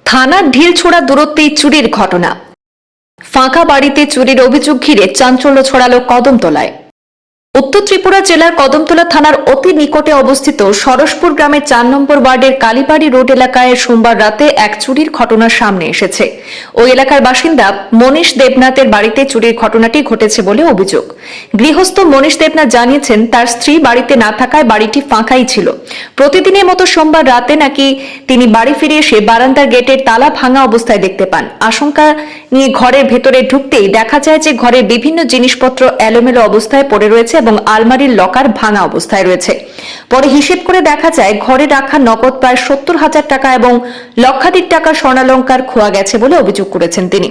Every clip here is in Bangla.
থানার ঢিলছোড়া দূরত্বেই চুরির ঘটনা। ফাঁকা বাড়িতে চুরির অভিযোগ ঘিরে চাঞ্চল্য ছড়ালো কদমতলায়। উত্তর ত্রিপুরা জেলার কদমতলা থানার অতি নিকটে অবস্থিত সরসপুর গ্রামের ৪ নম্বর ওয়ার্ডের কালীবাড়ি রোড এলাকায় সোমবার রাতে এক চুরির ঘটনা সামনে এসেছে। ওই এলাকার বাসিন্দা মনীষ দেবনাথের বাড়িতে চুরির ঘটনাটি ঘটেছে বলে অভিযোগ। গৃহস্থ মনীষ দেবনাথ জানিয়েছেন, তার স্ত্রী বাড়িতে না থাকায় বাড়িটি ফাঁকাই ছিল। প্রতিদিনের মতো সোমবার রাতে নাকি তিনি বাড়ি ফিরে এসে বারান্দার গেটের তালা ভাঙা অবস্থায় দেখতে পান। আশঙ্কা নিয়ে ঘরের ভেতরে ঢুকতেই দেখা যায় যে ঘরের বিভিন্ন জিনিসপত্র এলোমেলো অবস্থায় পড়ে রয়েছে এবং আলমারির লকার ভাঙা অবস্থায় রয়েছে। পরে হিসেব করে দেখা যায় ঘরে রাখা নগদ প্রায় ৭০,০০০ টাকা এবং লক্ষাধিক টাকা স্বর্ণালংকার খোয়া গেছে বলে অভিযোগ করেছেন তিনি।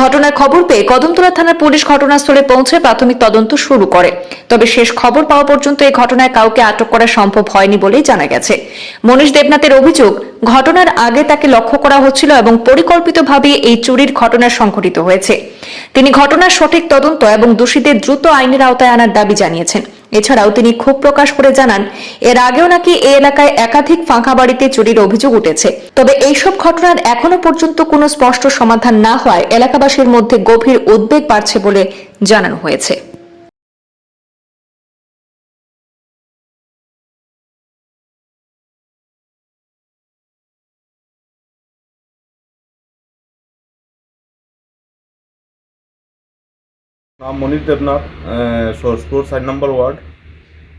ঘটনার খবর পেয়ে কদমতলা থানার পুলিশ ঘটনাস্থলে পৌঁছে প্রাথমিক তদন্ত শুরু করে। তবে শেষ খবর পাওয়া পর্যন্ত এই ঘটনায় কাউকে আটক করা সম্ভব হয়নি বলেই জানা গেছে। মনীষ দেবনাথের অভিযোগ, ঘটনার আগে তাকে লক্ষ্য করা হচ্ছিল এবং পরিকল্পিতভাবে এই চুরির ঘটনা সংঘটিত হয়েছে। তিনি ঘটনার সঠিক তদন্ত এবং দোষীদের দ্রুত আইনের আওতায় আনার দাবি জানিয়েছেন। এছাড়াও তিনি ক্ষোভ প্রকাশ করে জানান, এর আগেও নাকি এই এলাকায় একাধিক ফাঁকা বাড়িতে চুরির অভিযোগ উঠেছে। তবে এইসব ঘটনার এখনো পর্যন্ত কোনো স্পষ্ট সমাধান না হওয়ায় এলাকাবাসীর মধ্যে গভীর উদ্বেগ বাড়ছে বলে জানানো হয়েছে। নাম মনীষ দেবনাথ, সরসপুর ৪ নম্বর ওয়ার্ড,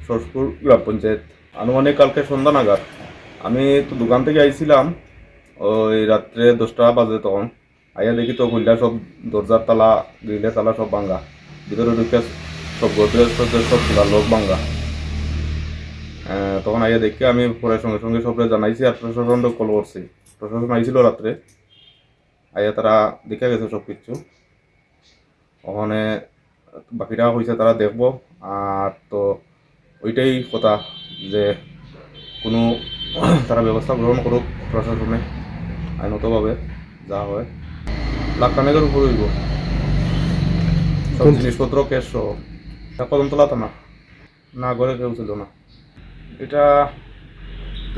সরসপুর গ্রাম পঞ্চায়েত। আনুমানিক কালকে সন্ধ্যা নাগাদ আমি তো দোকান থেকে আইছিলাম, ওই রাত্রে 10টা বাজে। তখন আইয়া দেখি তো খুললা সব দরজার তালা, গ্রিলের তালা সব ভাঙ্গা, ভিতরে ঢুকে সব গোদরেজ সব খোলা, লোক ভাঙ্গা। তখন আইয়া দেখি আমি পরে সঙ্গে সঙ্গে সবরে জানাইছি আর প্রশাসনকে কল করছি। প্রশাসন আইছিল রাত্রে, আইয়া তারা দেখে গেছে সব কিছু। ওখানে বাকিটা হয়েছে তারা দেখবো। আর তো ওইটাই কথা যে কোনো তারা ব্যবস্থা গ্রহণ করুক প্রশাসনে, আইনতভাবে যা হয়। লাখ খানেকের উপর হইব সব জিনিসপত্র, ক্যাশ সহ। কদমতলা থানা না, ঘরে কেউ ছিল না। এটা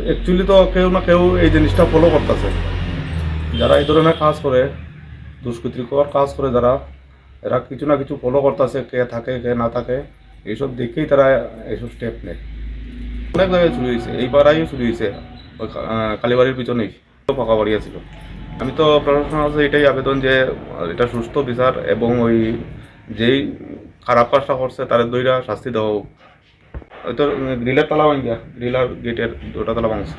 অ্যাকচুয়ালি তো কেউ না কেউ এই জিনিসটা ফলো করতেছে। যারা এই ধরনের কাজ করে, দুষ্কৃতিকর কাজ করে যারা, এরা কিছু না কিছু ফলো করতেছে, কে থাকে কে না থাকে, এইসব দেখেই তারা এইসব স্টেপ নেয়। অনেক জায়গায় চুরি হয়েছে, এই পাড়াইও চুরি হয়েছে, ওই কালীবাড়ির পিছনেই ফাঁকা বাড়ি ছিল। আমি তো প্রশাসনের কাছে এটাই আবেদন যে এটা সুস্থ বিচার এবং ওই যেই খারাপ কাজটা করছে তাদের দইরা শাস্তি দেওয়া হোক। হয়তো গ্রিলের তালা ভাঙিয়া, গ্রিলার গেটের দুটা তালা ভাঙছে।